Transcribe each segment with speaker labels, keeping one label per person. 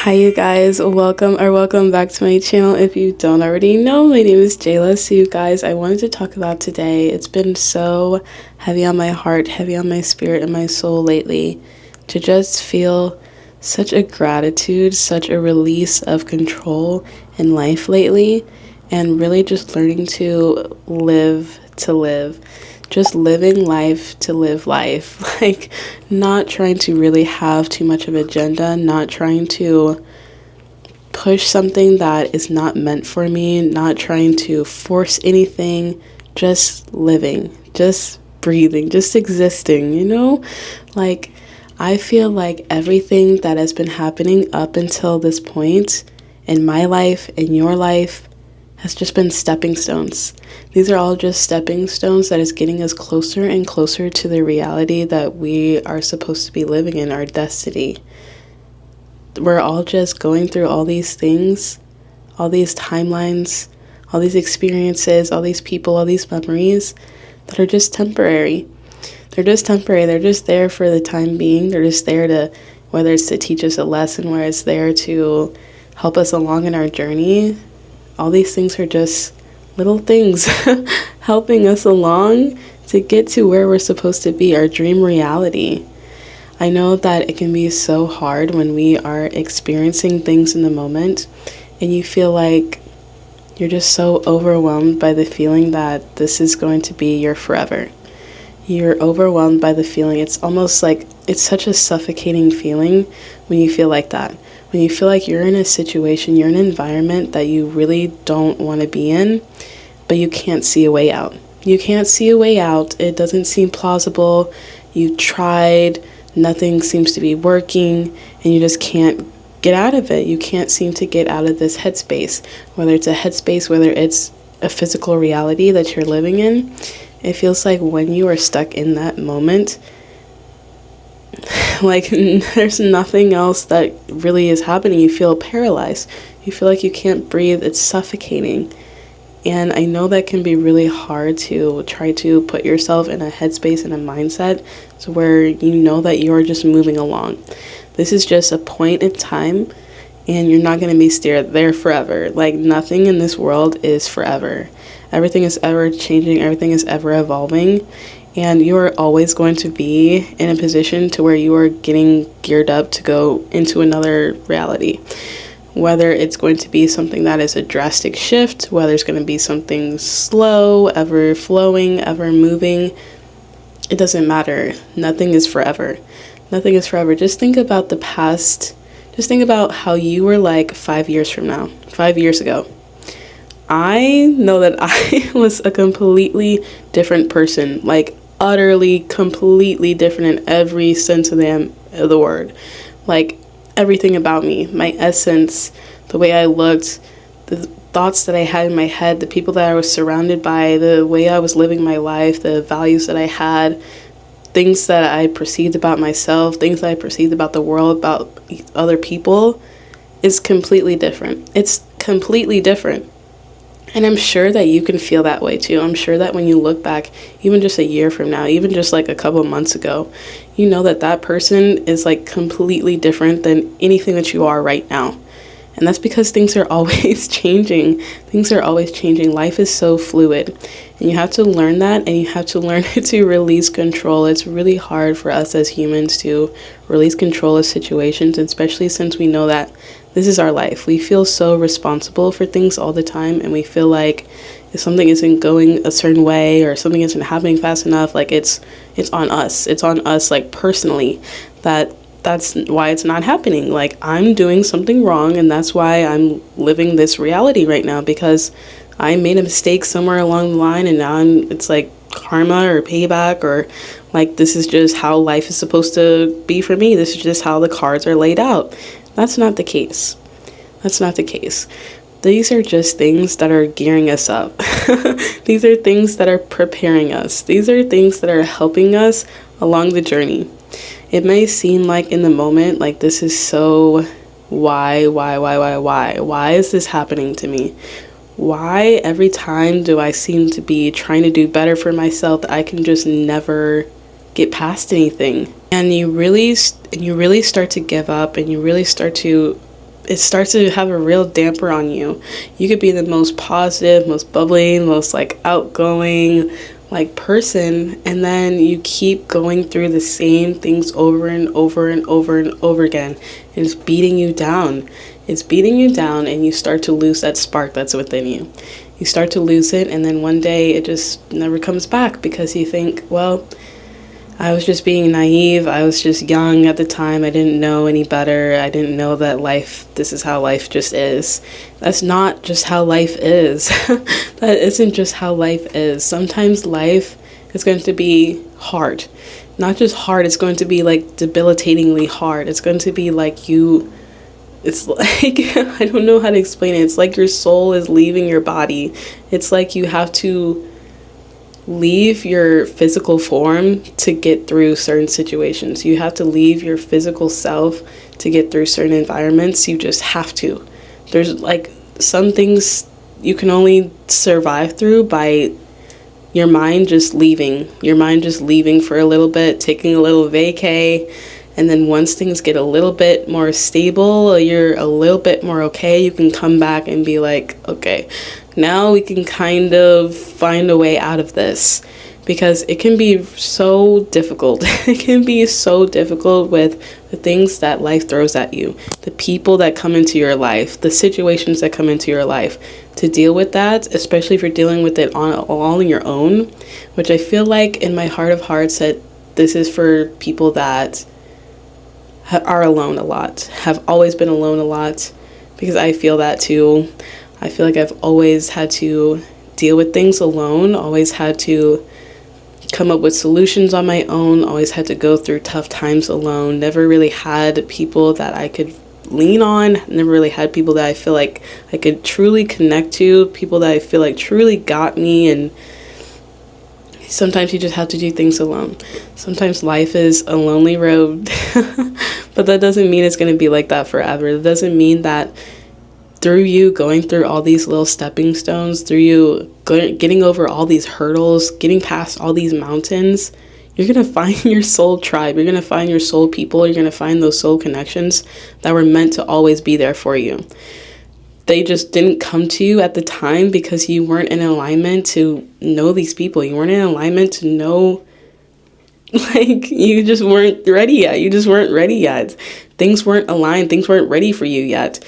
Speaker 1: Hi you guys, welcome back to my channel. If you don't already know, my name is Jayla. So you guys, I wanted to talk about today. It's been so heavy on my heart, heavy on my spirit and my soul lately to just feel such a gratitude, such a release of control in life lately, and really just learning to live to live. Just living life to live life. Like, not trying to really have too much of an agenda, not trying to push something that is not meant for me, not trying to force anything, just living, just breathing, just existing, you know? Like, I feel like everything that has been happening up until this point in my life, in your life, has just been stepping stones. These are all just stepping stones that is getting us closer and closer to the reality that we are supposed to be living in, our destiny. We're all just going through all these things, all these timelines, all these experiences, all these people, all these memories that are just temporary. They're just temporary. They're just there for the time being. They're just there to, whether it's to teach us a lesson, whether it's there to help us along in our journey. All these things are just little things helping us along to get to where we're supposed to be, our dream reality. I know that it can be so hard when we are experiencing things in the moment and you feel like you're just so overwhelmed by the feeling that this is going to be your forever. You're overwhelmed by the feeling. It's almost like it's such a suffocating feeling when you feel like that. When you feel like you're in a situation, you're in an environment that you really don't want to be in, but you can't see a way out. You can't see a way out. It doesn't seem plausible. You tried, nothing seems to be working, and you just can't get out of it. You can't seem to get out of this headspace, whether it's a headspace, whether it's a physical reality that you're living in. It feels like when you are stuck in that moment, like there's nothing else that really is happening. You feel paralyzed. You feel like you can't breathe. It's suffocating. And I know that can be really hard to try to put yourself in a headspace and a mindset to where you know that you're just moving along. This is just a point in time and you're not going to be steered there forever. Like, nothing in this world is forever. Everything is ever changing. Everything is ever evolving. And you are always going to be in a position to where you are getting geared up to go into another reality. Whether it's going to be something that is a drastic shift, whether it's going to be something slow, ever flowing, ever moving, it doesn't matter. Nothing is forever. Nothing is forever. Just think about the past. Just think about how you were like 5 years from now, 5 years ago. I know that I was a completely different person, like utterly, completely different in every sense of the word. Like, everything about me, my essence, the way I looked, the thoughts that I had in my head, the people that I was surrounded by, the way I was living my life, the values that I had, things that I perceived about myself, things that I perceived about the world, about other people, is completely different. It's completely different. And I'm sure that you can feel that way too. I'm sure that when you look back, even just a year from now, even just like a couple months ago, you know that that person is like completely different than anything that you are right now. And that's because things are always changing. Things are always changing. Life is so fluid. And you have to learn that, and you have to learn to release control. It's really hard for us as humans to release control of situations, especially since we know that this is our life. We feel so responsible for things all the time, and we feel like if something isn't going a certain way or something isn't happening fast enough, like it's on us. It's on us, like, personally, that's why it's not happening. Like, I'm doing something wrong, and that's why I'm living this reality right now, because I made a mistake somewhere along the line, and now it's like karma or payback, or like, this is just how life is supposed to be for me. This is just how the cards are laid out. That's not the case. That's not the case. These are just things that are gearing us up. These are things that are preparing us. These are things that are helping us along the journey. It may seem like in the moment, like, this is so, why? Why is this happening to me? Why every time do I seem to be trying to do better for myself that I can just never get past anything? And you really start to give up, and you really start to it starts to have a real damper on you. You could be the most positive, most bubbly, most like outgoing like person, and then you keep going through the same things over and over and over and over again, and it's beating you down. It's beating you down, and you start to lose that spark that's within you. You start to lose it, and then one day it just never comes back because you think, well, I was just being naive. I was just young at the time. I didn't know any better. I didn't know that this is how life just is. That's not just how life is. That isn't just how life is. Sometimes life is going to be hard. Not just hard, it's going to be like debilitatingly hard. It's going to be like it's like, I don't know how to explain it. It's like your soul is leaving your body. It's like you have to leave your physical form to get through certain situations. You have to leave your physical self to get through certain environments. You just have to. There's like some things you can only survive through by your mind just leaving. Your mind just leaving for a little bit, taking a little vacay. And then once things get a little bit more stable, you're a little bit more okay, you can come back and be like, okay, now we can kind of find a way out of this. Because it can be so difficult. It can be so difficult with the things that life throws at you, the people that come into your life, the situations that come into your life. To deal with that, especially if you're dealing with it all on your own, which I feel like in my heart of hearts that this is for people that are alone a lot, have always been alone a lot, because I feel that too. I feel like I've always had to deal with things alone, always had to come up with solutions on my own, always had to go through tough times alone, never really had people that I could lean on, never really had people that I feel like I could truly connect to, people that I feel like truly got me. And sometimes you just have to do things alone. Sometimes life is a lonely road. But that doesn't mean it's going to be like that forever. It doesn't mean that through you going through all these little stepping stones, through you getting over all these hurdles, getting past all these mountains, you're going to find your soul tribe. You're going to find your soul people. You're going to find those soul connections that were meant to always be there for you. They just didn't come to you at the time because you weren't in alignment to know these people. You weren't in alignment to know, like, you just weren't ready yet. You just weren't ready yet. Things weren't aligned. Things weren't ready for you yet.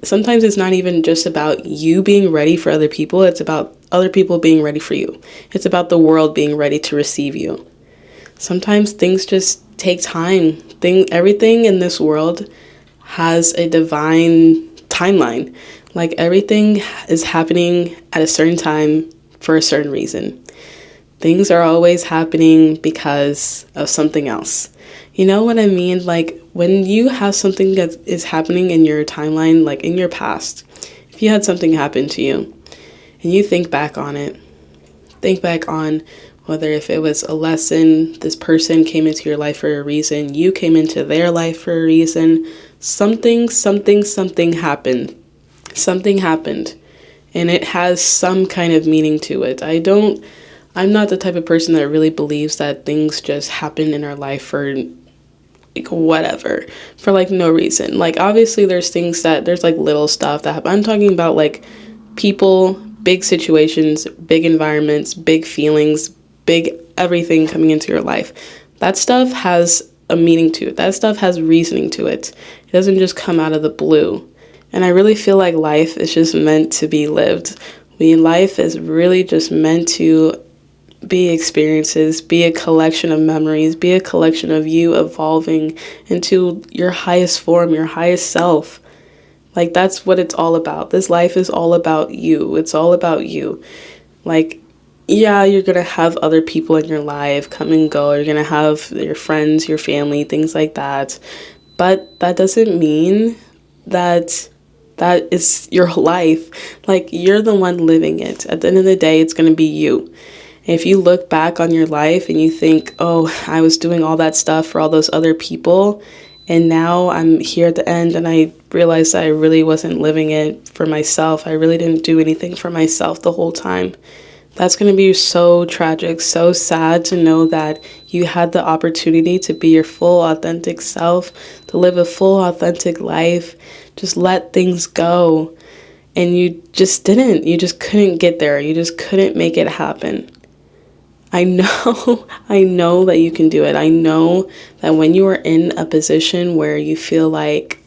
Speaker 1: Sometimes it's not even just about you being ready for other people. It's about other people being ready for you. It's about the world being ready to receive you. Sometimes things just take time. Everything in this world has a divine timeline. Like, everything is happening at a certain time for a certain reason. Things are always happening because of something else. You know what I mean? Like, when you have something that is happening in your timeline, like in your past, if you had something happen to you and you think back on it, think back on whether if it was a lesson, this person came into your life for a reason, you came into their life for a reason, something happened. Something happened. And it has some kind of meaning to it. I'm not the type of person that really believes that things just happen in our life for like whatever, for like no reason. Like, obviously there's like little stuff that happen. I'm talking about like people, big situations, big environments, big feelings, big everything coming into your life. That stuff has a meaning to it. That stuff has reasoning to it. It doesn't just come out of the blue. And I really feel like life is just meant to be lived. Life is really just meant to be experiences, be a collection of memories, be a collection of you evolving into your highest form, your highest self. Like, that's what it's all about. This life is all about you. It's all about you. Like, yeah, you're going to have other people in your life come and go. You're going to have your friends, your family, things like that. But that doesn't mean that is your life. Like, you're the one living it. At the end of the day, it's going to be you. If you look back on your life and you think, oh, I was doing all that stuff for all those other people, and now I'm here at the end and I realized that I really wasn't living it for myself. I really didn't do anything for myself the whole time. That's going to be so tragic, so sad to know that You had the opportunity to be your full authentic self, to live a full authentic life, just let things go. And you just didn't. You just couldn't get there. You just couldn't make it happen. I know, I know that you can do it. I know that when you are in a position where you feel like,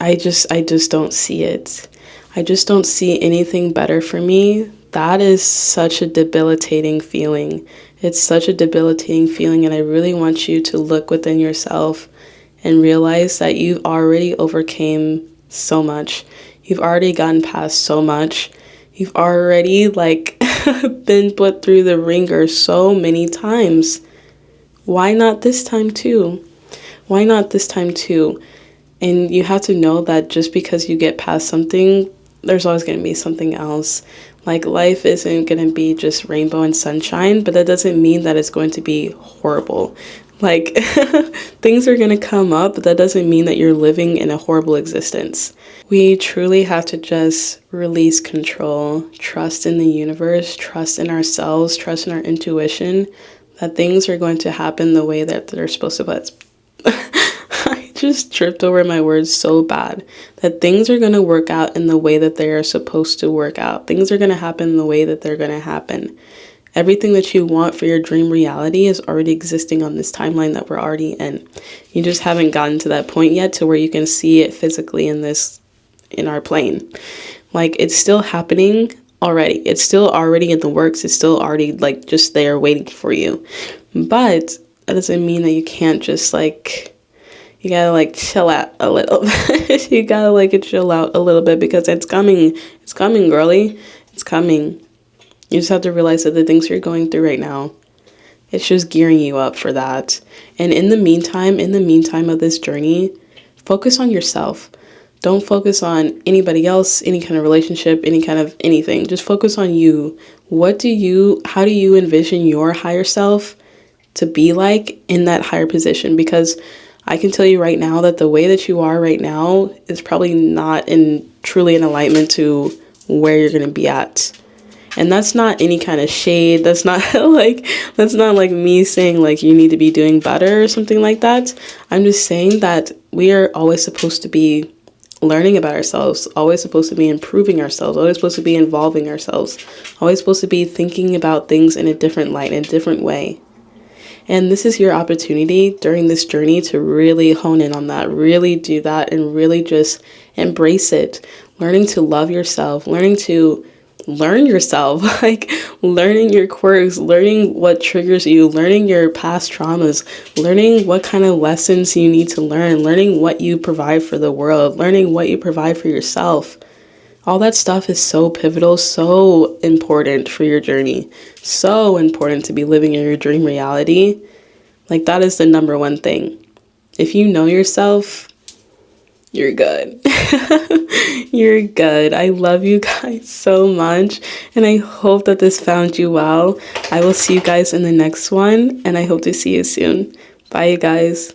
Speaker 1: I just don't see it. I just don't see anything better for me. That is such a debilitating feeling. It's such a debilitating feeling, and I really want you to look within yourself and realize that you've already overcame so much. You've already gotten past so much. You've already been put through the ringer so many times. Why not this time too? Why not this time too? And you have to know that just because you get past something, there's always going to be something else. Like, life isn't going to be just rainbow and sunshine, but that doesn't mean that it's going to be horrible. Like, things are going to come up, but that doesn't mean that you're living in a horrible existence. We truly have to just release control, trust in the universe, trust in ourselves, trust in our intuition, that things are going to happen the way that they're supposed to. I just tripped over my words so bad. That things are going to work out in the way that they are supposed to work out. Things are going to happen in the way that they're going to happen. Everything that you want for your dream reality is already existing on this timeline that we're already in. You just haven't gotten to that point yet to where you can see it physically in our plane. Like, it's still happening already. It's still already in the works. It's still already just there waiting for you. But that doesn't mean that you can't just you gotta chill out a little bit. You gotta chill out a little bit, because it's coming. It's coming, girly. It's coming. You just have to realize that the things you're going through right now, it's just gearing you up for that. And in the meantime of this journey, focus on yourself. Don't focus on anybody else, any kind of relationship, any kind of anything. Just focus on you. How do you envision your higher self to be like in that higher position? Because I can tell you right now that the way that you are right now is probably not truly in alignment to where you're going to be at. And that's not any kind of shade. That's not like me saying you need to be doing better or something like that. I'm just saying that we are always supposed to be learning about ourselves, always supposed to be improving ourselves, always supposed to be involving ourselves, always supposed to be thinking about things in a different light, in a different way. And this is your opportunity during this journey to really hone in on that, really do that, and really just embrace it. Learning to love yourself, learning to learn yourself, learning your quirks, learning what triggers you, learning your past traumas, learning what kind of lessons you need to learn, learning what you provide for the world, learning what you provide for yourself. All that stuff is so pivotal, so important for your journey, so important to be living in your dream reality. That is the number one thing. If you know yourself, you're good. You're good. I love you guys so much, and I hope that this found you well. I will see you guys in the next one, and I hope to see you soon. Bye, you guys.